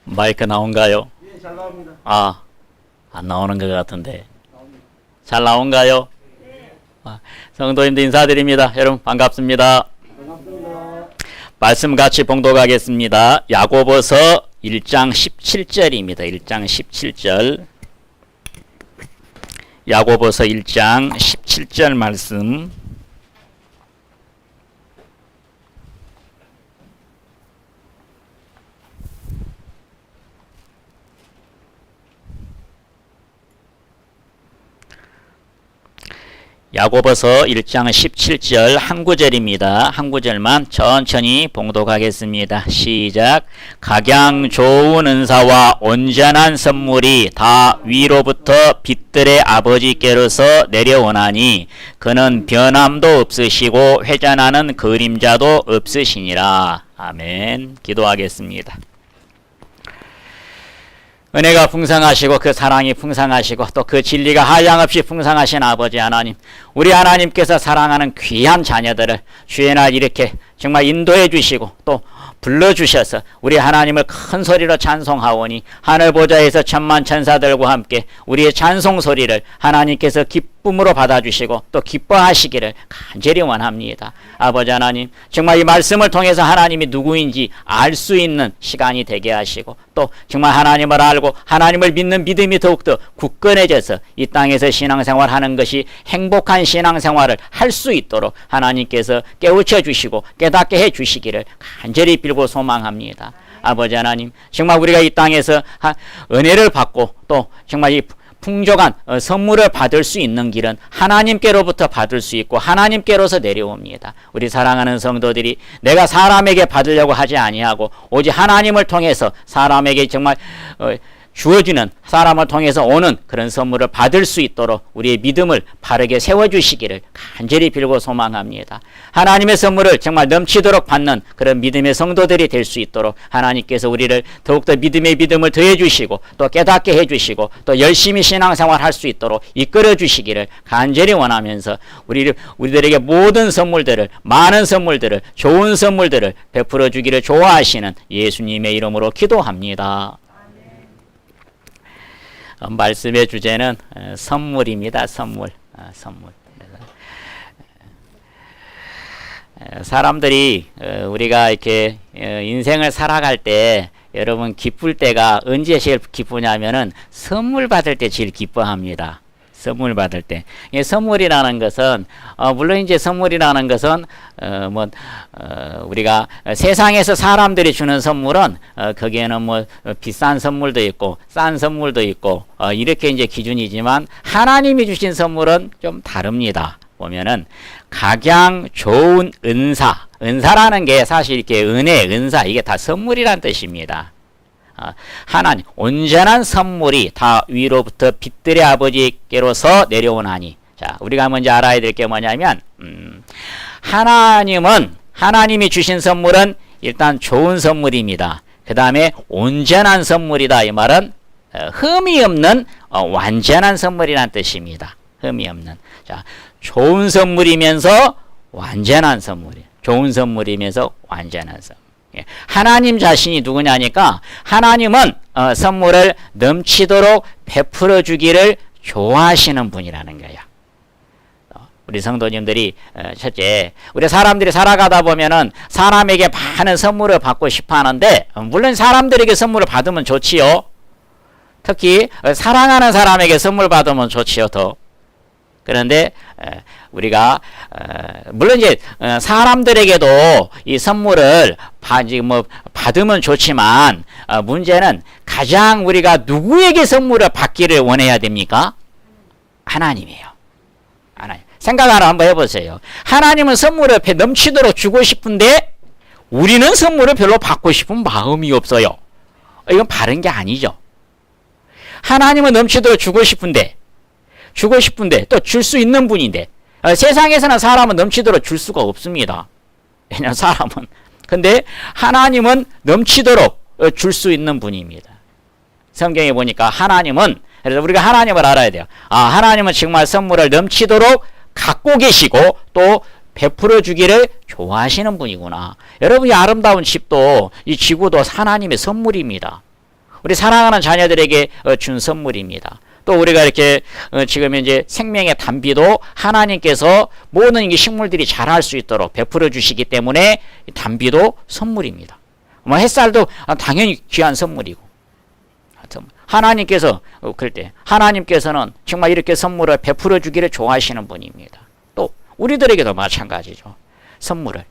마이크 나온가요? 예, 잘 나옵니다. 안 나오는 것 같은데. 잘 나온가요? 네. 성도님들 인사드립니다. 여러분 반갑습니다. 반갑습니다. 말씀 같이 봉독하겠습니다. 야고보서 1장 17절입니다. 1장 17절. 야고보서 1장 17절 말씀. 야고보서 1장 17절 한 구절입니다. 한 구절만 천천히 봉독하겠습니다. 시작. 각양 좋은 은사와 온전한 선물이 다 위로부터 빛들의 아버지께로서 내려오나니 그는 변함도 없으시고 회전하는 그림자도 없으시니라. 아멘. 기도하겠습니다. 은혜가 풍성하시고 그 사랑이 풍성하시고 또 그 진리가 한량없이 풍성하신 아버지 하나님, 우리 하나님께서 사랑하는 귀한 자녀들을 주의 날 이렇게 정말 인도해 주시고 또 불러주셔서 우리 하나님을 큰 소리로 찬송하오니 하늘 보좌에서 천만 천사들과 함께 우리의 찬송 소리를 하나님께서 기쁨으로 받아주시고 또 기뻐하시기를 간절히 원합니다. 아버지 하나님, 정말 이 말씀을 통해서 하나님이 누구인지 알 수 있는 시간이 되게 하시고 또 정말 하나님을 알고 하나님을 믿는 믿음이 더욱더 굳건해져서 이 땅에서 신앙생활하는 것이 행복한 신앙생활을 할 수 있도록 하나님께서 깨우쳐 주시고 깨닫게 해 주시기를 간절히 빌고 소망합니다. 아버지 하나님, 정말 우리가 이 땅에서 은혜를 받고 또 정말 이 풍족한 선물을 받을 수 있는 길은 하나님께로부터 받을 수 있고 하나님께로서 내려옵니다. 우리 사랑하는 성도들이 내가 사람에게 받으려고 하지 아니하고 오직 하나님을 통해서 사람에게 정말 주어지는 사람을 통해서 오는 그런 선물을 받을 수 있도록 우리의 믿음을 바르게 세워주시기를 간절히 빌고 소망합니다. 하나님의 선물을 정말 넘치도록 받는 그런 믿음의 성도들이 될 수 있도록 하나님께서 우리를 더욱더 믿음의 믿음을 더해주시고 또 깨닫게 해주시고 또 열심히 신앙생활 할 수 있도록 이끌어 주시기를 간절히 원하면서 우리들에게 모든 선물들을, 많은 선물들을, 좋은 선물들을 베풀어 주기를 좋아하시는 예수님의 이름으로 기도합니다. 말씀의 주제는 선물입니다. 선물. 사람들이 우리가 이렇게 인생을 살아갈 때 여러분 기쁠 때가 언제 제일 기쁘냐면은 선물 받을 때 제일 기뻐합니다. 선물 받을 때. 선물이라는 것은 물론 이제 선물이라는 것은 우리가 세상에서 사람들이 주는 선물은 거기에는 뭐 비싼 선물도 있고 싼 선물도 있고 이렇게 이제 기준이지만 하나님이 주신 선물은 좀 다릅니다. 보면은 각양 좋은 은사라는 게 사실 이렇게 은혜, 은사 이게 다 선물이란 뜻입니다. 하나님 온전한 선물이 다 위로부터 빛들의 아버지께로서 내려오나니. 자, 우리가 먼저 알아야 될 게 뭐냐면 하나님이 주신 선물은 일단 좋은 선물입니다. 그 다음에 온전한 선물이다. 이 말은 흠이 없는 완전한 선물이란 뜻입니다. 흠이 없는. 자, 좋은 선물이면서 완전한 선물이에요. 좋은 선물이면서 완전한 선물. 하나님 자신이 누구냐니까 하나님은 선물을 넘치도록 베풀어 주기를 좋아하시는 분이라는 거예요. 우리 성도님들이 첫째, 우리 사람들이 살아가다 보면은 사람에게 많은 선물을 받고 싶어 하는데 물론 사람들에게 선물을 받으면 좋지요. 특히 사랑하는 사람에게 선물 받으면 좋지요. 더. 그런데 우리가 물론 이제 사람들에게도 이 선물을 받으면 좋지만 문제는 가장 우리가 누구에게 선물을 받기를 원해야 됩니까? 하나님이에요. 하나님. 생각을 한번 해보세요. 하나님은 선물을 넘치도록 주고 싶은데 우리는 선물을 별로 받고 싶은 마음이 없어요. 이건 바른 게 아니죠. 하나님은 넘치도록 주고 싶은데 또 줄 수 있는 분인데 세상에서는 사람은 넘치도록 줄 수가 없습니다. 왜냐하면 사람은. 근데 하나님은 넘치도록 줄 수 있는 분입니다. 성경에 보니까 하나님은, 그래서 우리가 하나님을 알아야 돼요. 하나님은 정말 선물을 넘치도록 갖고 계시고 또 베풀어 주기를 좋아하시는 분이구나. 여러분이 아름다운 집도 이 지구도 하나님의 선물입니다. 우리 사랑하는 자녀들에게 준 선물입니다. 또 우리가 이렇게 지금 이제 생명의 단비도 하나님께서 모든 이 식물들이 자랄 수 있도록 베풀어 주시기 때문에 단비도 선물입니다. 뭐 햇살도 당연히 귀한 선물이고, 하나님께서 그럴 때 하나님께서는 정말 이렇게 선물을 베풀어 주기를 좋아하시는 분입니다. 또 우리들에게도 마찬가지죠. 선물을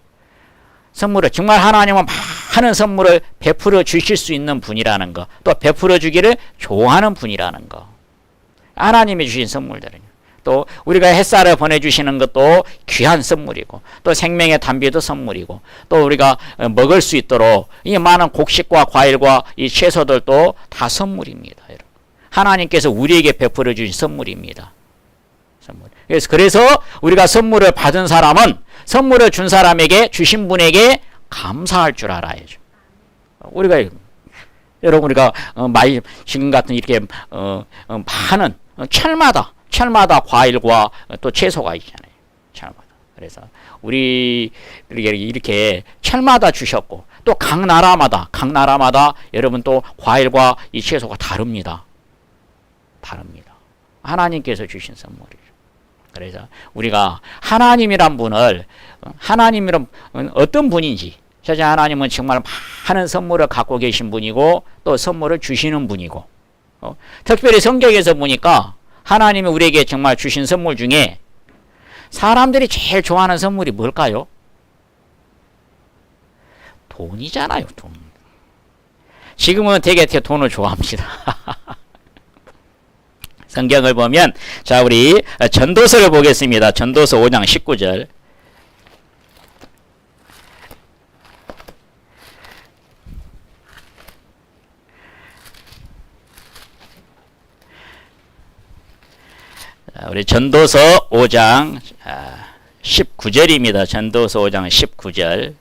정말 하나님은 많은 선물을 베풀어 주실 수 있는 분이라는 거, 또 베풀어 주기를 좋아하는 분이라는 거. 하나님이 주신 선물들은요. 또 우리가 햇살을 보내주시는 것도 귀한 선물이고, 또 생명의 단비도 선물이고, 또 우리가 먹을 수 있도록 이 많은 곡식과 과일과 이 채소들도 다 선물입니다. 여러분. 하나님께서 우리에게 베풀어 주신 선물입니다. 선물. 그래서 우리가 선물을 받은 사람은 선물을 준 사람에게, 주신 분에게 감사할 줄 알아야죠. 우리가 여러분, 우리가 지금 같은 이렇게 많은 철마다 과일과 또 채소가 있잖아요. 철마다. 그래서 우리에게 이렇게 철마다 주셨고, 또 각 나라마다 여러분 또 과일과 이 채소가 다릅니다. 하나님께서 주신 선물이죠. 그래서 우리가 하나님이란 분을, 하나님이란 어떤 분인지, 사실 하나님은 정말 많은 선물을 갖고 계신 분이고, 또 선물을 주시는 분이고, 특별히 성경에서 보니까 하나님이 우리에게 정말 주신 선물 중에 사람들이 제일 좋아하는 선물이 뭘까요? 돈이잖아요, 돈. 지금은 되게 돈을 좋아합니다. 성경을 보면, 자, 우리 전도서를 보겠습니다. 전도서 5장 19절. 우리 전도서 5장 19절입니다. 전도서 5장 19절.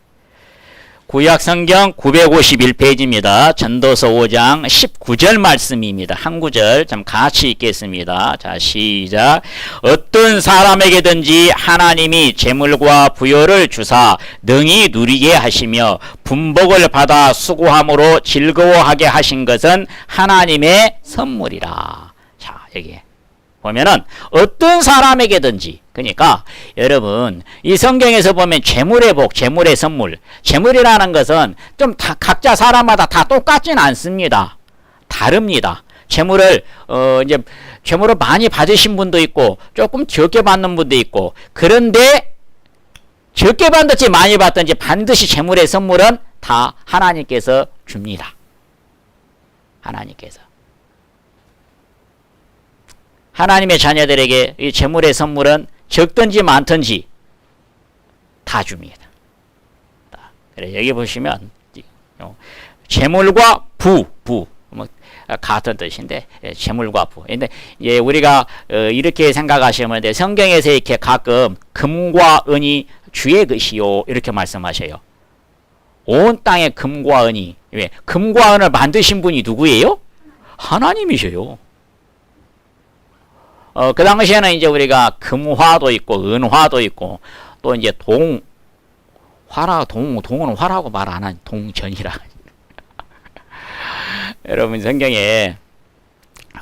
구약성경 951페이지입니다. 전도서 5장 19절 말씀입니다. 한 구절 좀 같이 읽겠습니다. 자, 시작. 어떤 사람에게든지 하나님이 재물과 부여를 주사 능히 누리게 하시며 분복을 받아 수고함으로 즐거워하게 하신 것은 하나님의 선물이라. 자, 여기 보면은 어떤 사람에게든지, 그러니까 여러분 이 성경에서 보면 재물의 복, 재물의 선물, 재물이라는 것은 좀 다 각자 사람마다 다 똑같진 않습니다. 다릅니다. 재물을 이제 재물을 많이 받으신 분도 있고 조금 적게 받는 분도 있고, 그런데 적게 받든지 많이 받든지 반드시 재물의 선물은 다 하나님께서 줍니다. 하나님께서. 하나님의 자녀들에게 이 재물의 선물은 적든지 많든지 다 줍니다. 그래, 여기 보시면 재물과 부 뭐 같은 뜻인데, 재물과 부. 근데 우리가 이렇게 생각하시면 돼. 성경에서 이렇게 가끔 금과 은이 주의 것이요 이렇게 말씀하셔요. 온 땅에 금과 은이. 왜? 금과 은을 만드신 분이 누구예요? 하나님이셔요. 그 당시에는 이제 우리가 금화도 있고 은화도 있고, 또 이제 동은 화라고 말 안 하는 동전이라. 여러분 성경에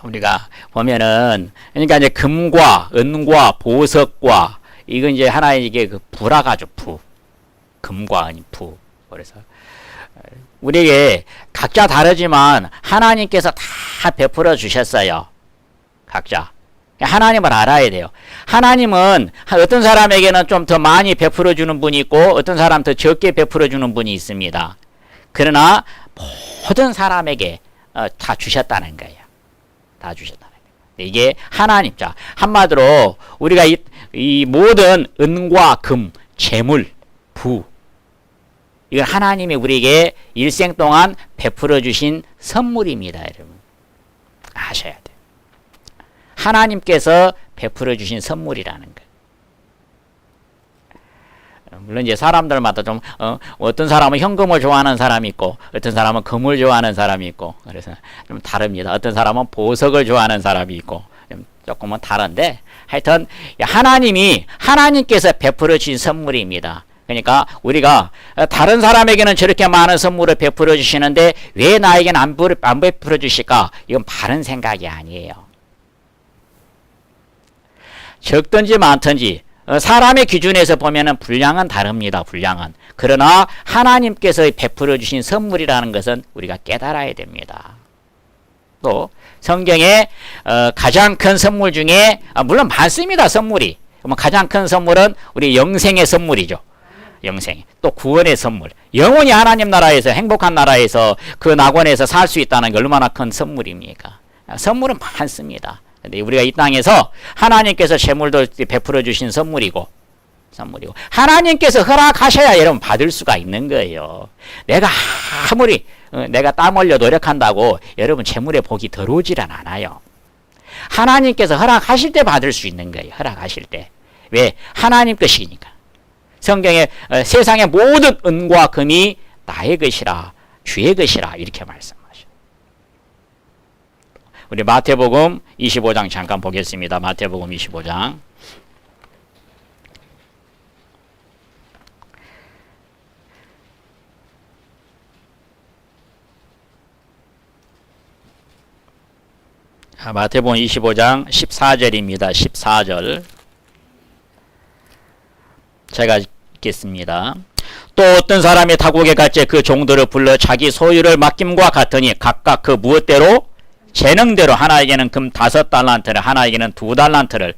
우리가 보면은, 그러니까 이제 금과 은과 보석과 이건 이제 하나의 이게 그 부라가죠. 부. 금과 은 부. 그래서 우리에게 각자 다르지만 하나님께서 다 베풀어 주셨어요. 각자. 하나님을 알아야 돼요. 하나님은 어떤 사람에게는 좀 더 많이 베풀어 주는 분이 있고, 어떤 사람 더 적게 베풀어 주는 분이 있습니다. 그러나 모든 사람에게 다 주셨다는 거예요. 다 주셨다는 거예요. 이게 하나님. 자, 한마디로 우리가 이 모든 은과 금, 재물, 부, 이건 하나님이 우리에게 일생 동안 베풀어 주신 선물입니다. 여러분 아셔야 돼요. 하나님께서 베풀어 주신 선물이라는 거예요. 물론 이제 사람들마다 좀 어떤 사람은 현금을 좋아하는 사람이 있고, 어떤 사람은 금을 좋아하는 사람이 있고, 그래서 좀 다릅니다. 어떤 사람은 보석을 좋아하는 사람이 있고, 조금은 다른데 하여튼 하나님께서 베풀어 주신 선물입니다. 그러니까 우리가 다른 사람에게는 저렇게 많은 선물을 베풀어 주시는데 왜 나에게는 안 베풀어 주실까? 이건 바른 생각이 아니에요. 적든지 많든지 사람의 기준에서 보면은 분량은 다릅니다. 분량은. 그러나 하나님께서 베풀어 주신 선물이라는 것은 우리가 깨달아야 됩니다. 또 성경에 가장 큰 선물 중에 물론 많습니다. 선물이. 가장 큰 선물은 우리 영생의 선물이죠. 영생. 또 구원의 선물. 영원히 하나님 나라에서 행복한 나라에서 그 낙원에서 살 수 있다는 게 얼마나 큰 선물입니까? 선물은 많습니다. 근데 우리가 이 땅에서 하나님께서 재물도 베풀어 주신 선물이고 하나님께서 허락하셔야 여러분 받을 수가 있는 거예요. 내가 아무리 내가 땀 흘려 노력한다고 여러분 재물의 복이 들어오지는 않아요. 하나님께서 허락하실 때 받을 수 있는 거예요. 허락하실 때. 왜? 하나님 것이니까. 성경에 세상의 모든 은과 금이 나의 것이라 주의 것이라 이렇게 말씀하셔요. 우리 마태복음 25장 잠깐 보겠습니다. 마태복음 25장. 마태복음 25장 14절입니다. 14절. 제가 읽겠습니다. 또 어떤 사람이 타국에 갈 때 그 종들을 불러 자기 소유를 맡김과 같으니 각각 그 무엇대로 재능대로 하나에게는 금 5달란트를 하나에게는 2달란트를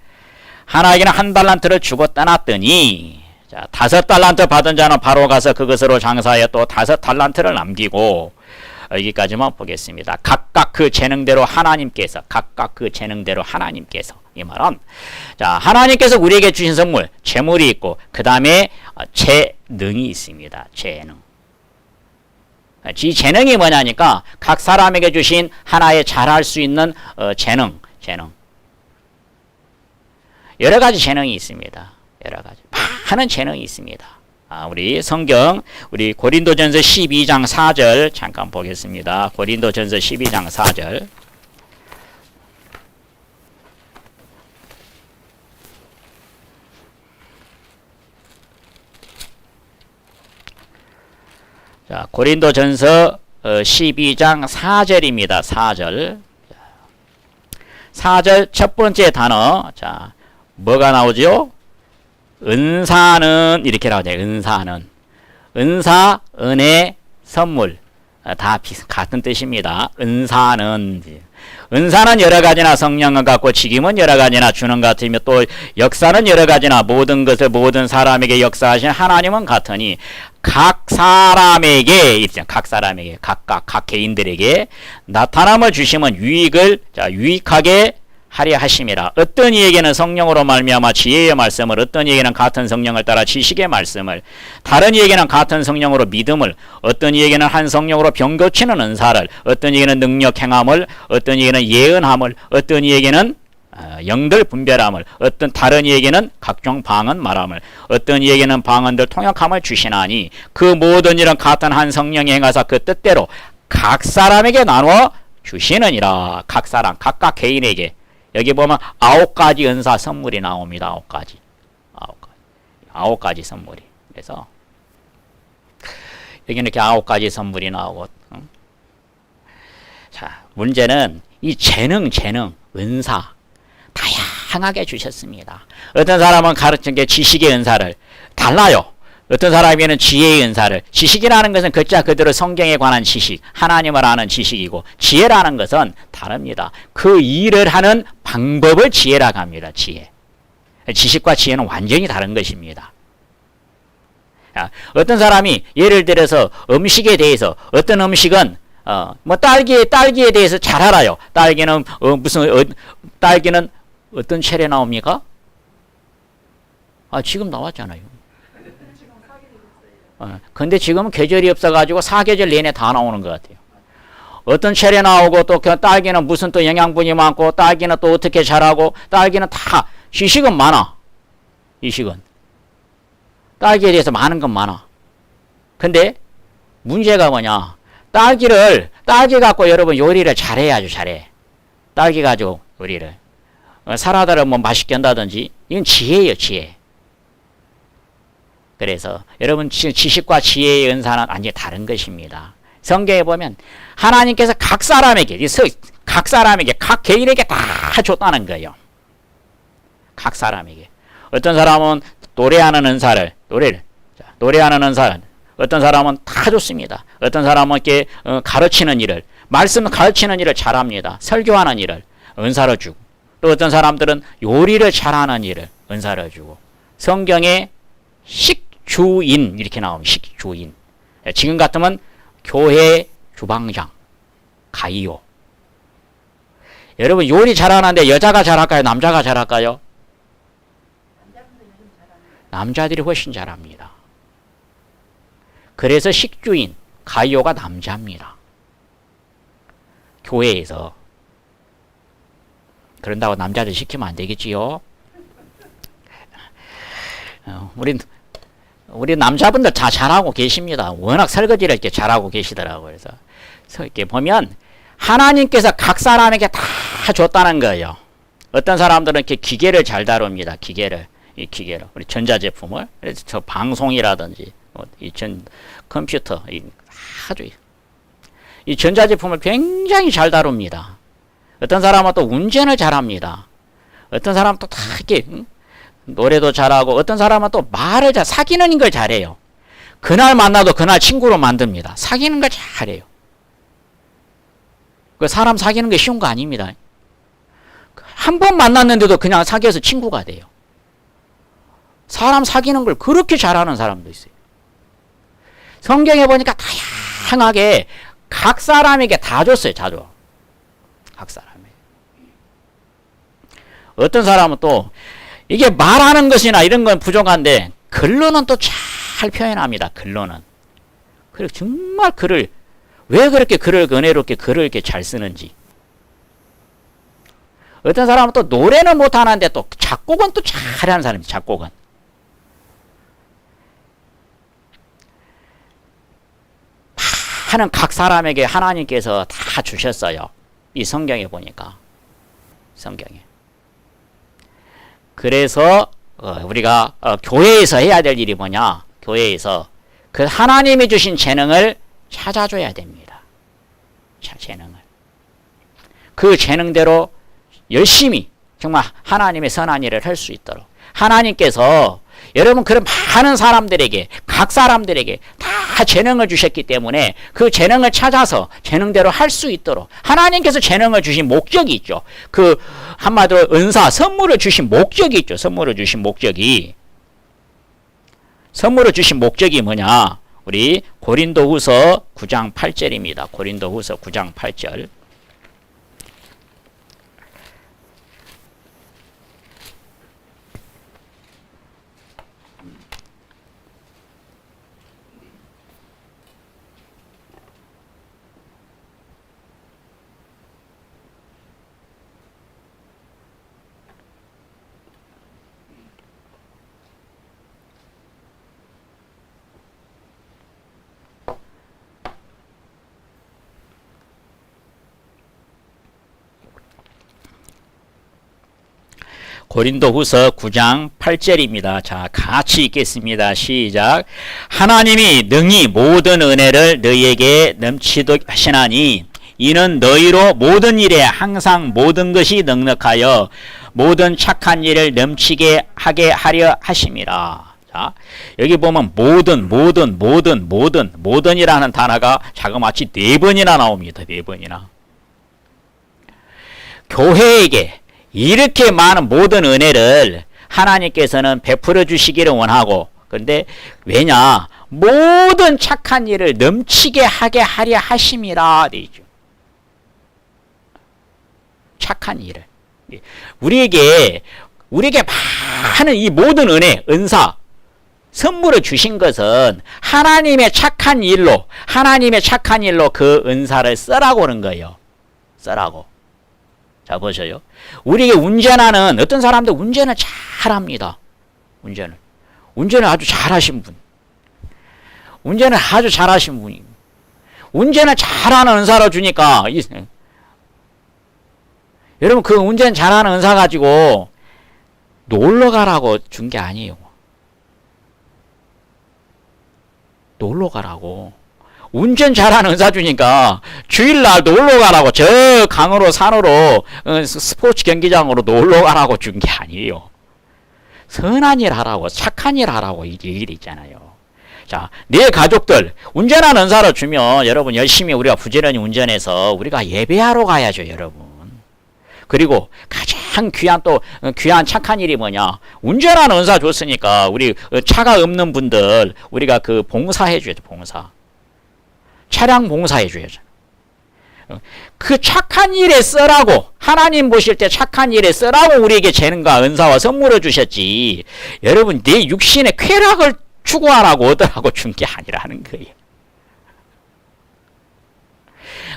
하나에게는 1달란트를 주고 떠났더니 자, 5달란트 받은 자는 바로 가서 그것으로 장사하여 또 5달란트를 남기고 여기까지만 보겠습니다. 각각 그 재능대로 하나님께서 이 말은 자 하나님께서 우리에게 주신 선물 재물이 있고 그 다음에 재능이 있습니다. 재능. 이 재능이 뭐냐니까 각 사람에게 주신 하나의 잘할 수 있는 재능. 여러 가지 재능이 있습니다. 여러 가지 많은 재능이 있습니다. 우리 성경 우리 고린도전서 12장 4절 잠깐 보겠습니다. 고린도전서 12장 4절. 자, 고린도전서 12장 4절입니다. 4절. 4절 첫 번째 단어. 자, 뭐가 나오죠? 은사는 이렇게 나오죠. 은사, 은혜, 선물 다 같은 뜻입니다. 은사는 여러 가지나 성령을 갖고 직임은 여러 가지나 주는 같으며 또 역사는 여러 가지나 모든 것을 모든 사람에게 역사하신 하나님은 같으니 각 사람에게 각각 각 개인들에게 나타남을 주시면 유익하게 하려 하심이라. 어떤 이에게는 성령으로 말미암아 지혜의 말씀을, 어떤 이에게는 같은 성령을 따라 지식의 말씀을, 다른 이에게는 같은 성령으로 믿음을, 어떤 이에게는 한 성령으로 병 고치는 은사를, 어떤 이에게는 능력 행함을, 어떤 이에게는 예언함을, 어떤 이에게는 영들 분별함을, 어떤 다른 이에게는 각종 방언 말함을, 어떤 이에게는 방언들 통역함을 주시나니 그 모든 일은 같은 한 성령이 행하사 그 뜻대로 각 사람에게 나누어 주시느니라. 각 사람 각각 개인에게. 여기 보면 9가지 은사 선물이 나옵니다. 9가지 선물이. 그래서 여기는 이렇게 9가지 선물이 나오고. 자, 문제는 이 재능, 은사 다양하게 주셨습니다. 어떤 사람은 가르친 게 지식의 은사를 달라요. 어떤 사람에게는 지혜의 은사를. 지식이라는 것은 글자 그대로 성경에 관한 지식, 하나님을 아는 지식이고 지혜라는 것은 다릅니다. 그 일을 하는 방법을 지혜라고 합니다. 지혜. 지식과 지혜는 완전히 다른 것입니다. 어떤 사람이 예를 들어서 음식에 대해서 어떤 음식은 딸기에 대해서 잘 알아요. 딸기는 딸기는 어떤 체에 나옵니까? 지금 나왔잖아요. 근데 지금은 계절이 없어가지고 사계절 내내 다 나오는 것 같아요. 어떤 체에 나오고 또 그 딸기는 무슨 또 영양분이 많고 딸기는 또 어떻게 자라고 딸기는 다 지식은 많아. 지식은 딸기에 대해서 많은 건 많아. 근데 문제가 뭐냐? 딸기 갖고 여러분 요리를 잘해야죠. 딸기 가지고 요리를. 사라다를 뭐 맛있게 한다든지 이건 지혜예요, 지혜. 그래서 여러분 지식과 지혜의 은사는 완전히 다른 것입니다. 성경에 보면 하나님께서 각 사람에게 각 개인에게 다 줬다는 거예요. 각 사람에게. 어떤 사람은 노래하는 은사를 어떤 사람은 다 줬습니다. 어떤 사람은 이렇게 가르치는 일을 말씀 가르치는 일을 잘합니다. 설교하는 일을 은사를 주고 또 어떤 사람들은 요리를 잘하는 일을 은사를 주고 성경에 식주인 이렇게 나옵니다. 식주인. 지금 같으면 교회 주방장 가이오. 여러분 요리 잘하는데 여자가 잘할까요? 남자가 잘할까요? 남자들이 훨씬 잘합니다. 그래서 식주인 가이오가 남자입니다. 교회에서. 그런다고 남자들 시키면 안 되겠지요. 우리 남자분들 다 잘하고 계십니다. 워낙 설거지를 이렇게 잘하고 계시더라고요. 그래서 이렇게 보면 하나님께서 각 사람에게 다 줬다는 거예요. 어떤 사람들은 이렇게 기계를 잘 다룹니다. 기계를 우리 전자제품을 그래서 저 방송이라든지 컴퓨터 아주 이 전자제품을 굉장히 잘 다룹니다. 어떤 사람은 또 운전을 잘합니다. 어떤 사람은 또 다 이렇게 노래도 잘하고 어떤 사람은 또 말을 사귀는 걸 잘해요. 그날 만나도 그날 친구로 만듭니다. 사귀는 걸 잘해요. 그 사람 사귀는 게 쉬운 거 아닙니다. 한 번 만났는데도 그냥 사귀어서 친구가 돼요. 사람 사귀는 걸 그렇게 잘하는 사람도 있어요. 성경에 보니까 다양하게 각 사람에게 다 줬어요. 다 줘. 각 사람에게. 어떤 사람은 또 이게 말하는 것이나 이런 건 부족한데 글로는 또 잘 표현합니다. 글로는. 그리고 정말 왜 그렇게 은혜롭게 글을 이렇게 잘 쓰는지. 어떤 사람은 또 노래는 못하는데 또 작곡은 또 잘하는 사람이에요. 작곡은. 하는 각 사람에게 하나님께서 다 주셨어요. 이 성경에 보니까. 성경에. 그래서 우리가 교회에서 해야 될 일이 뭐냐? 교회에서 그 하나님이 주신 재능을 찾아줘야 됩니다. 재능을. 그 재능대로 열심히 정말 하나님의 선한 일을 할 수 있도록 하나님께서 여러분 그런 많은 사람들에게 각 사람들에게 다 재능을 주셨기 때문에 그 재능을 찾아서 재능대로 할 수 있도록 하나님께서 재능을 주신 목적이 있죠. 그 한마디로 은사 선물을 주신 목적이 있죠. 선물을 주신 목적이 뭐냐? 우리 고린도후서 9장 8절입니다. 고린도후서 9장 8절. 고린도후서 9장 8절입니다. 자, 같이 읽겠습니다. 시작. 하나님이 능히 모든 은혜를 너희에게 넘치도록 하시나니 이는 너희로 모든 일에 항상 모든 것이 넉넉하여 모든 착한 일을 넘치게 하게 하려 하심이라. 자, 여기 보면 모든이라는 단어가 자그마치 4번이나 나옵니다. 4번이나. 교회에게 이렇게 많은 모든 은혜를 하나님께서는 베풀어 주시기를 원하고, 그런데 왜냐? 모든 착한 일을 넘치게 하게 하려 하심이라 되죠. 착한 일을. 우리에게 많은 이 모든 은혜, 은사, 선물을 주신 것은 하나님의 착한 일로 그 은사를 쓰라고 하는 거예요. 쓰라고. 자, 보셔요. 우리에게 운전하는, 어떤 사람들 운전을 잘합니다. 운전을 아주 잘하신 분. 운전을 잘하는 은사로 주니까, 여러분 그 운전 잘하는 은사 가지고 놀러 가라고 준 게 아니에요. 놀러 가라고. 운전 잘하는 은사 주니까 주일날 놀러 가라고 저 강으로 산으로 스포츠 경기장으로 놀러 가라고 준 게 아니에요. 선한 일 하라고 착한 일 하라고 이 일 있잖아요. 자, 내 가족들 운전하는 은사를 주면 여러분 열심히 우리가 부지런히 운전해서 우리가 예배하러 가야죠, 여러분. 그리고 가장 귀한 또 귀한 착한 일이 뭐냐? 운전하는 은사 줬으니까 우리 차가 없는 분들 우리가 그 봉사해 줘야죠, 봉사. 차량 봉사해 줘야죠. 그 착한 일에 쓰라고 하나님 보실 때 착한 일에 쓰라고 우리에게 재능과 은사와 선물을 주셨지. 여러분 내 육신의 쾌락을 추구하라고 얻으라고 준 게 아니라는 거예요.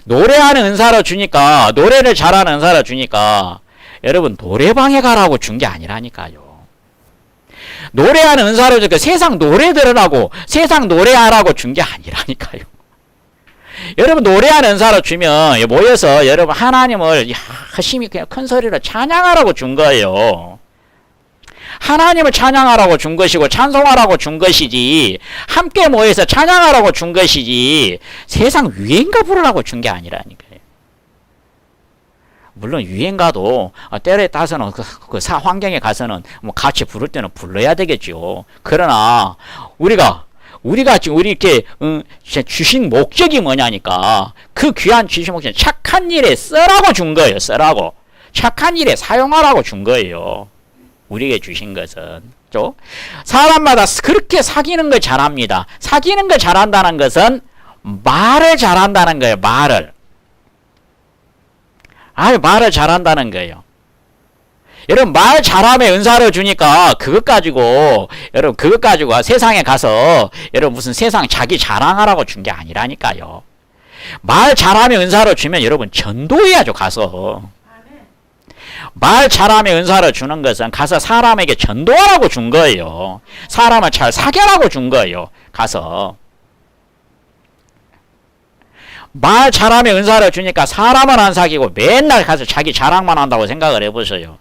노래하는 은사를 주니까 노래를 잘하는 은사를 주니까 여러분 노래방에 가라고 준 게 아니라니까요. 노래하는 은사를 주니까 세상 노래 들으라고 세상 노래하라고 준 게 아니라니까요. 여러분 노래하는 은사를 주면 모여서 여러분 하나님을 열심히 그냥 큰 소리로 찬양하라고 준 거예요. 하나님을 찬양하라고 준 것이고 찬송하라고 준 것이지 함께 모여서 찬양하라고 준 것이지 세상 유행가 부르라고 준 게 아니라니까요. 물론 유행가도 때에 따라서는 그 환경에 가서는 뭐 같이 부를 때는 불러야 되겠죠. 그러나 우리가 지금 우리 이렇게 주신 목적이 뭐냐니까 그 귀한 주신 목적은 착한 일에 쓰라고 준 거예요. 쓰라고 착한 일에 사용하라고 준 거예요. 우리에게 주신 것은 사람마다 그렇게 사귀는 걸 잘합니다. 사귀는 걸 잘한다는 것은 말을 잘한다는 거예요. 말을 잘한다는 거예요. 여러분 말 잘함에 은사를 주니까 그것 가지고 세상에 가서 여러분 무슨 세상 자기 자랑하라고 준 게 아니라니까요. 말 잘함에 은사를 주면 여러분 전도해야죠. 가서 말 잘함에 은사를 주는 것은 가서 사람에게 전도하라고 준 거예요. 사람을 잘 사귀라고 준 거예요. 가서 말 잘함에 은사를 주니까 사람은 안 사귀고 맨날 가서 자기 자랑만 한다고 생각을 해보세요.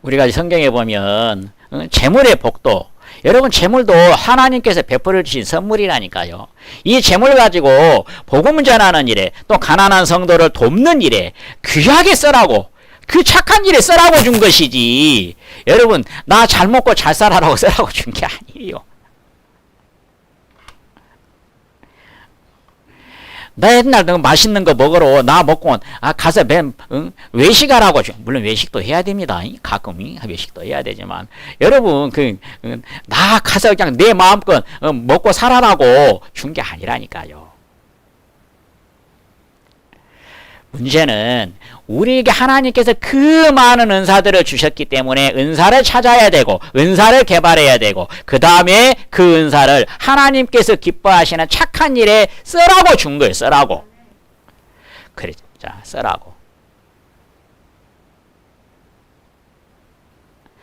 우리가 성경에 보면 재물의 복도 여러분 재물도 하나님께서 베풀어 주신 선물이라니까요. 이 재물 가지고 복음 전하는 일에 또 가난한 성도를 돕는 일에 귀하게 쓰라고 그 착한 일에 쓰라고 준 것이지 여러분 나 잘 먹고 잘 살아라고 쓰라고 준 게 아니에요. 나 옛날 맛있는 거 먹으러 나 먹고 가서 외식하라고 물론 외식도 해야 됩니다. 가끔 외식도 해야 되지만 여러분 나 가서 그냥 내 마음껏 먹고 살아라고 준 게 아니라니까요. 문제는 우리에게 하나님께서 그 많은 은사들을 주셨기 때문에 은사를 찾아야 되고 은사를 개발해야 되고 그 다음에 그 은사를 하나님께서 기뻐하시는 착한 일에 쓰라고 준 거예요. 쓰라고. 그래, 자, 쓰라고.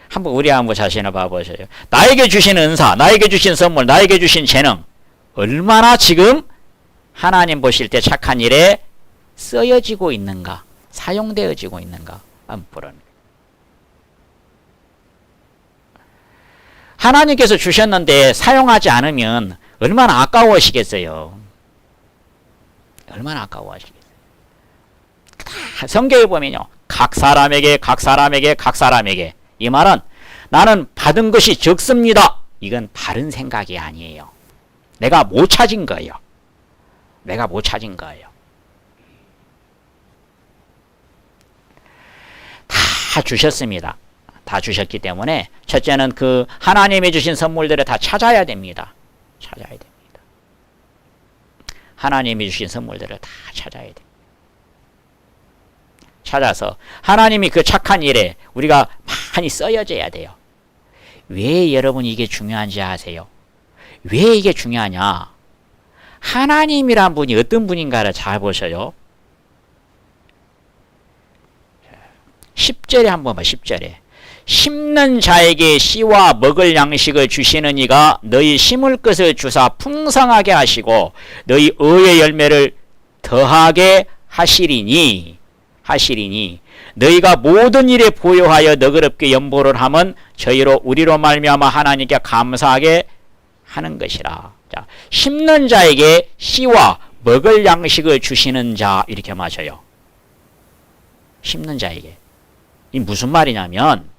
한번 우리 한번 자신을 봐보세요. 나에게 주신 은사, 나에게 주신 선물, 나에게 주신 재능 얼마나 지금 하나님 보실 때 착한 일에 쓰여지고 있는가? 사용되어지고 있는가? 한번 보라는 거예요. 하나님께서 주셨는데 사용하지 않으면 얼마나 아까워하시겠어요? 얼마나 아까워하시겠어요? 성경에 보면요. 각 사람에게 이 말은 나는 받은 것이 적습니다. 이건 바른 생각이 아니에요. 내가 못 찾은 거예요. 다 주셨습니다. 다 주셨기 때문에 첫째는 그 하나님이 주신 선물들을 다 찾아야 됩니다. 하나님이 주신 선물들을 다 찾아야 됩니다. 찾아서 하나님이 그 착한 일에 우리가 많이 쓰여져야 돼요. 왜 여러분 이게 중요한지 아세요? 왜 이게 중요하냐? 하나님이란 분이 어떤 분인가를 잘 보셔요. 10절에 한번 봐. 10절에 심는 자에게 씨와 먹을 양식을 주시는 이가 너희 심을 것을 주사 풍성하게 하시고 너희 의의 열매를 더하게 하시리니 너희가 모든 일에 보여하여 너그럽게 연보를 하면 저희로 우리로 말미암아 하나님께 감사하게 하는 것이라. 자, 심는 자에게 씨와 먹을 양식을 주시는 자 이렇게 맞아요. 심는 자에게. 이 무슨 말이냐면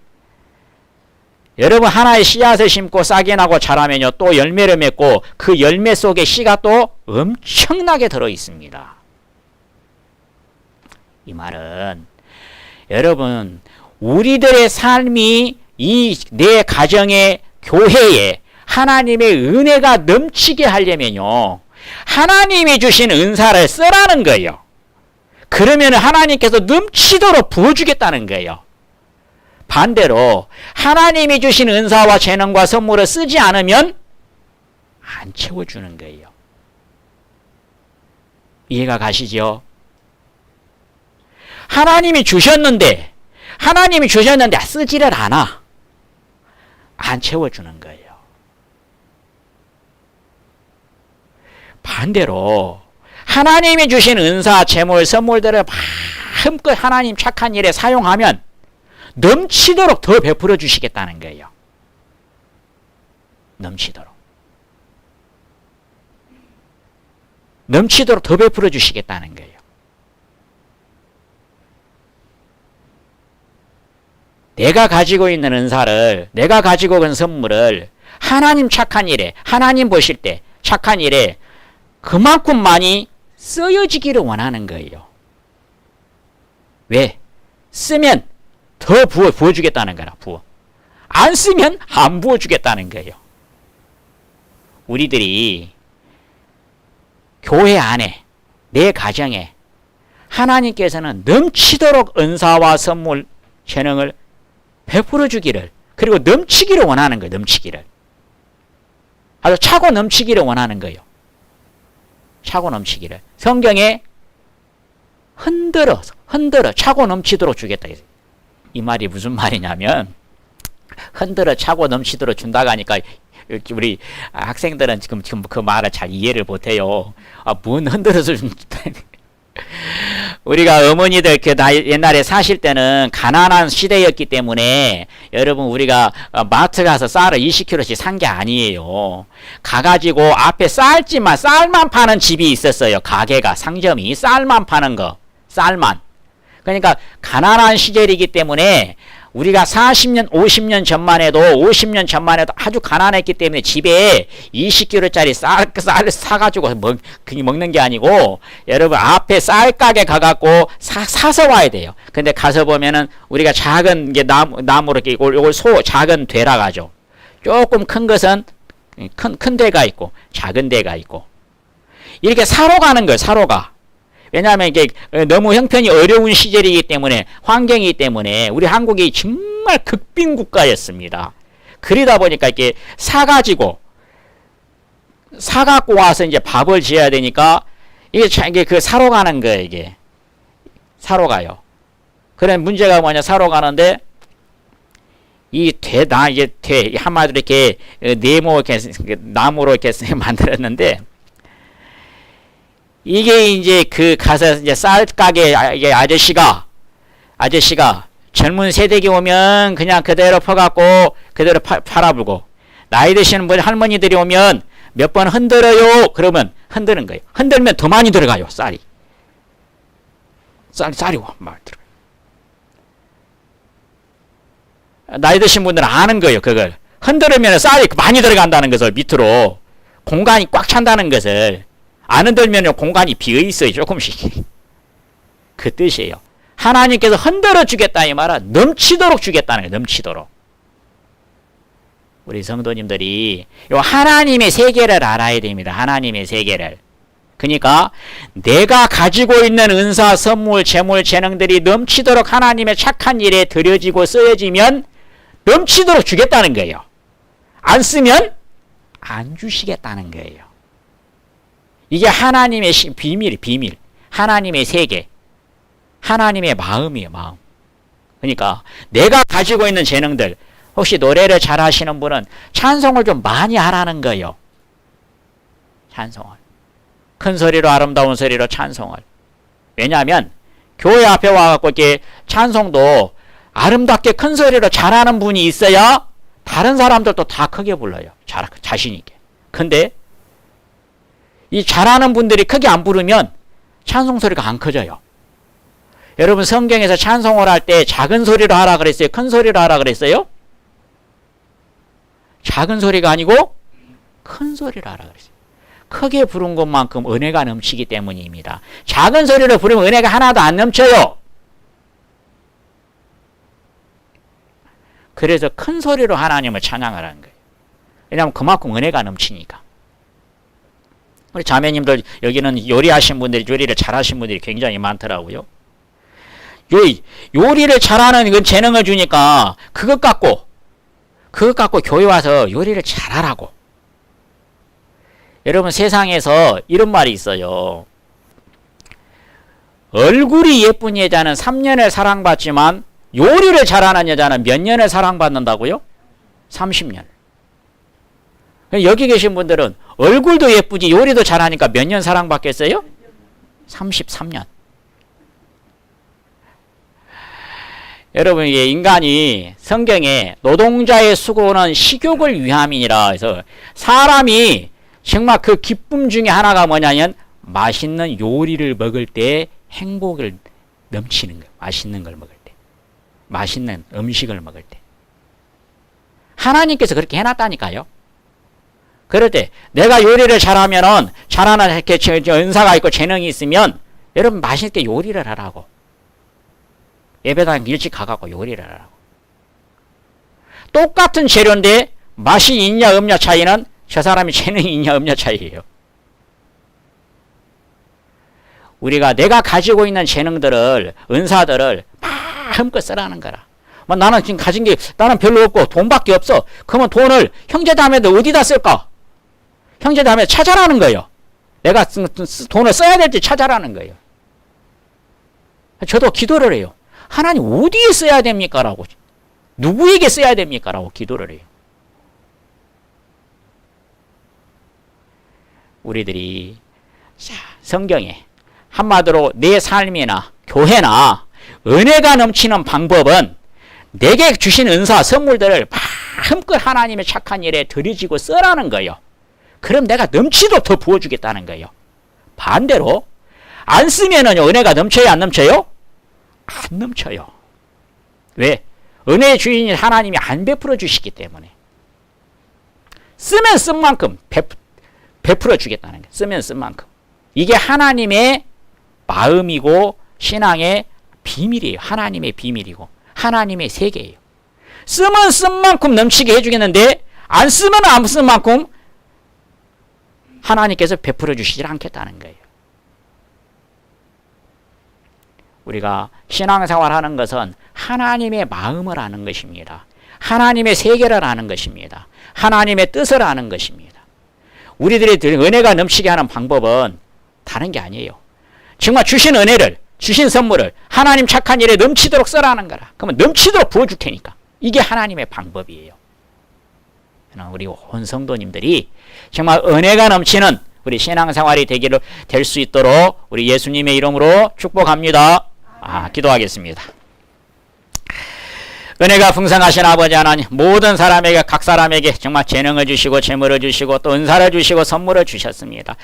여러분 하나의 씨앗을 심고 싹이 나고 자라면요 또 열매를 맺고 그 열매 속에 씨가 또 엄청나게 들어 있습니다. 이 말은 여러분 우리들의 삶이 이 내 가정의 교회에 하나님의 은혜가 넘치게 하려면요 하나님이 주신 은사를 쓰라는 거예요. 그러면 하나님께서 넘치도록 부어주겠다는 거예요. 반대로 하나님이 주신 은사와 재능과 선물을 쓰지 않으면 안 채워주는 거예요. 이해가 가시죠? 하나님이 주셨는데 쓰지를 않아. 안 채워주는 거예요. 반대로 하나님이 주신 은사, 재물, 선물들을 마음껏 하나님 착한 일에 사용하면 넘치도록 더 베풀어 주시겠다는 거예요. 넘치도록 더 베풀어 주시겠다는 거예요. 내가 가지고 있는 은사를, 내가 가지고 있는 선물을 하나님 착한 일에, 하나님 보실 때 착한 일에 그만큼 많이 쓰여지기를 원하는 거예요. 왜? 쓰면 더 부어주겠다는 거라. 안 쓰면 안 부어주겠다는 거예요. 우리들이 교회 안에 내 가정에 하나님께서는 넘치도록 은사와 선물, 재능을 베풀어 주기를 그리고 넘치기를 원하는 거예요. 넘치기를. 아주 차고 넘치기를 원하는 거예요. 차고 넘치기를. 성경에 흔들어 차고 넘치도록 주겠다. 이 말이 무슨 말이냐면 흔들어 차고 넘치도록 준다고 하니까 우리 학생들은 지금 그 말을 잘 이해를 못해요. 뭔 흔들어서 준다. 우리가 어머니들 옛날에 사실 때는 가난한 시대였기 때문에 여러분 우리가 마트 가서 쌀을 20kg씩 산 게 아니에요. 가가지고 앞에 쌀만 파는 집이 있었어요. 가게가 상점이 쌀만 파는 거. 쌀만. 그러니까 가난한 시절이기 때문에 우리가 40년, 50년 전만 해도 아주 가난했기 때문에 집에 20kg짜리 쌀을 사가지고 먹는 게 아니고 여러분 앞에 쌀가게 가갖고 사서 와야 돼요. 근데 가서 보면은 우리가 작은 게 나무로 이렇게 요걸 작은 되라 가죠. 조금 큰 것은 큰 데가 있고 작은 데가 있고 이렇게 사러 가는 거예요. 사러 가. 왜냐하면 이게 너무 형편이 어려운 시절이기 때문에 환경이기 때문에 우리 한국이 정말 극빈 국가였습니다. 그러다 보니까 이렇게 사갖고 와서 이제 밥을 지어야 되니까 이게 그 사러 가는 거예요. 이게 사러 가요. 그래 문제가 뭐냐 사러 가는데 이게 한마디로 이렇게 네모 이렇게 나무로 이렇게 만들었는데. 이게 이제 그 가서 이제 쌀 가게 아저씨가 젊은 세대기 오면 그냥 그대로 퍼갖고 그대로 팔아불고 나이 드시는 분 할머니들이 오면 몇 번 흔들어요. 그러면 흔드는 거예요. 흔들면 더 많이 들어가요. 쌀이 막 들어가요. 나이 드신 분들은 아는 거예요. 그걸 흔들면 쌀이 많이 들어간다는 것을 밑으로 공간이 꽉 찬다는 것을 안 흔들면 공간이 비어 있어요. 조금씩. 그 뜻이에요. 하나님께서 흔들어 주겠다 이 말은 넘치도록 주겠다는 거예요. 넘치도록. 우리 성도님들이 요 하나님의 세계를 알아야 됩니다. 하나님의 세계를. 그러니까 내가 가지고 있는 은사, 선물, 재물, 재능들이 넘치도록 하나님의 착한 일에 들여지고 쓰여지면 넘치도록 주겠다는 거예요. 안 쓰면 안 주시겠다는 거예요. 이게 하나님의 비밀. 하나님의 세계. 하나님의 마음이에요, 마음. 그러니까 내가 가지고 있는 재능들, 혹시 노래를 잘 하시는 분은 찬송을 좀 많이 하라는 거예요. 찬송을. 큰 소리로 아름다운 소리로 찬송을. 왜냐하면 교회 앞에 와갖고 이렇게 찬송도 아름답게 큰 소리로 잘하는 분이 있어야 다른 사람들도 다 크게 불러요. 자신 있게. 근데 이 잘하는 분들이 크게 안 부르면 찬송 소리가 안 커져요. 여러분 성경에서 찬송을 할 때 작은 소리로 하라 그랬어요? 큰 소리로 하라 그랬어요? 작은 소리가 아니고 큰 소리로 하라 그랬어요. 크게 부른 것만큼 은혜가 넘치기 때문입니다. 작은 소리로 부르면 은혜가 하나도 안 넘쳐요. 그래서 큰 소리로 하나님을 찬양하라는 거예요. 왜냐하면 그만큼 은혜가 넘치니까. 우리 자매님들 여기는 요리하신 분들이 요리를 잘하신 분들이 굉장히 많더라고요. 요리를 잘하는 그 재능을 주니까 그것 갖고 교회 와서 요리를 잘하라고. 여러분 세상에서 이런 말이 있어요. 얼굴이 예쁜 여자는 3년을 사랑받지만 요리를 잘하는 여자는 몇 년을 사랑받는다고요? 30년. 여기 계신 분들은 얼굴도 예쁘지 요리도 잘하니까 몇 년 사랑받겠어요? 33년. 여러분 이게 인간이 성경에 노동자의 수고는 식욕을 위함이니라 해서 사람이 정말 그 기쁨 중에 하나가 뭐냐면 맛있는 요리를 먹을 때 행복을 넘치는 거예요. 맛있는 걸 먹을 때. 맛있는 음식을 먹을 때. 하나님께서 그렇게 해놨다니까요. 그럴 때 내가 요리를 잘하면은 잘하는 이렇게 은사가 있고 재능이 있으면 여러분 맛있게 요리를 하라고. 예배당 일찍 가갖고 요리를 하라고. 똑같은 재료인데 맛이 있냐 없냐 차이는 저 사람이 재능이 있냐 없냐 차이예요. 우리가 내가 가지고 있는 재능들을 은사들을 마음껏 쓰라는 거라. 나는 지금 가진 게 나는 별로 없고 돈밖에 없어. 그러면 돈을 형제자매들 어디다 쓸까? 형제자매 찾아라는 거예요. 내가 돈을 써야 될 때 찾아라는 거예요. 저도 기도를 해요. 하나님 어디에 써야 됩니까? 라고. 누구에게 써야 됩니까? 라고 기도를 해요. 우리들이 성경에 한마디로 내 삶이나 교회나 은혜가 넘치는 방법은 내게 주신 은사 선물들을 마음껏 하나님의 착한 일에 들여지고 쓰라는 거예요. 그럼 내가 넘치도록 더 부어주겠다는 거예요. 반대로 안 쓰면은요 은혜가 넘쳐요 안 넘쳐요? 안 넘쳐요. 왜? 은혜의 주인인 하나님이 안 베풀어 주시기 때문에. 쓰면 쓴 만큼 베풀어 주겠다는 거예요. 쓰면 쓴 만큼. 이게 하나님의 마음이고 신앙의 비밀이에요. 하나님의 비밀이고 하나님의 세계예요. 쓰면 쓴 만큼 넘치게 해주겠는데 안 쓰면 안 쓴 만큼 하나님께서 베풀어 주시지 않겠다는 거예요. 우리가 신앙생활 하는 것은 하나님의 마음을 아는 것입니다. 하나님의 세계를 아는 것입니다. 하나님의 뜻을 아는 것입니다. 우리들이 은혜가 넘치게 하는 방법은 다른 게 아니에요. 정말 주신 은혜를, 주신 선물을 하나님 착한 일에 넘치도록 써라는 거라. 그러면 넘치도록 부어줄 테니까. 이게 하나님의 방법이에요. 우리 온 성도님들이 정말 은혜가 넘치는 우리 신앙생활이 될 수 있도록 우리 예수님의 이름으로 축복합니다. 기도하겠습니다. 은혜가 풍성하신 아버지 하나님, 모든 사람에게 각 사람에게 정말 재능을 주시고 재물을 주시고 또 은사를 주시고 선물을 주셨습니다.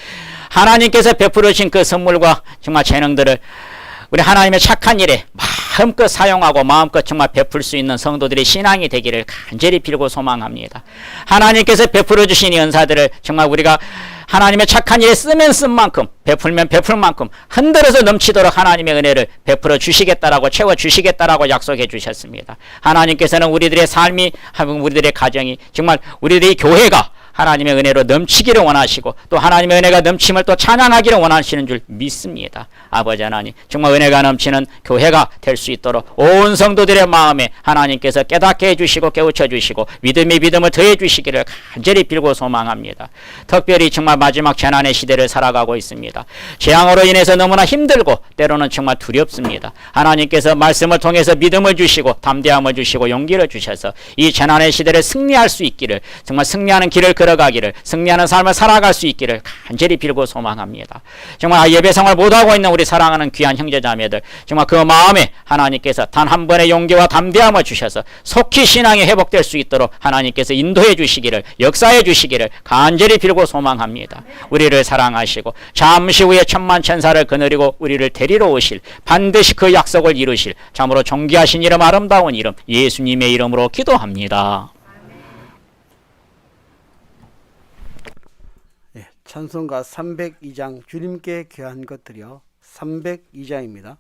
하나님께서 베풀어 주신 그 선물과 정말 재능들을 우리 하나님의 착한 일에 마음껏 사용하고 마음껏 정말 베풀 수 있는 성도들의 신앙이 되기를 간절히 빌고 소망합니다. 하나님께서 베풀어 주신 이 은사들을 정말 우리가 하나님의 착한 일에 쓰면 쓴 만큼 베풀면 베풀 만큼 흔들어서 넘치도록 하나님의 은혜를 베풀어 주시겠다라고 채워 주시겠다라고 약속해 주셨습니다. 하나님께서는 우리들의 삶이 우리들의 가정이 정말 우리들의 교회가 하나님의 은혜로 넘치기를 원하시고 또 하나님의 은혜가 넘침을 또 찬양하기를 원하시는 줄 믿습니다. 아버지 하나님 정말 은혜가 넘치는 교회가 될 수 있도록 온 성도들의 마음에 하나님께서 깨닫게 해주시고 깨우쳐 주시고 믿음을 더해 주시기를 간절히 빌고 소망합니다. 특별히 정말 마지막 재난의 시대를 살아가고 있습니다. 재앙으로 인해서 너무나 힘들고 때로는 정말 두렵습니다. 하나님께서 말씀을 통해서 믿음을 주시고 담대함을 주시고 용기를 주셔서 이 재난의 시대를 승리할 수 있기를 정말 승리하는 길을 걸어가기를, 승리하는 삶을 살아갈 수 있기를 간절히 빌고 소망합니다. 정말 예배 생활 못하고 있는 우리 사랑하는 귀한 형제자매들, 정말 그 마음에 하나님께서 단 한 번의 용기와 담대함을 주셔서 속히 신앙이 회복될 수 있도록 하나님께서 인도해 주시기를, 역사해 주시기를 간절히 빌고 소망합니다. 우리를 사랑하시고 잠시 후에 천만 천사를 거느리고 우리를 데리러 오실, 반드시 그 약속을 이루실 참으로 존귀하신 이름, 아름다운 이름 예수님의 이름으로 기도합니다. 찬송가 302장 주님께 귀한 것들이요. 302장입니다.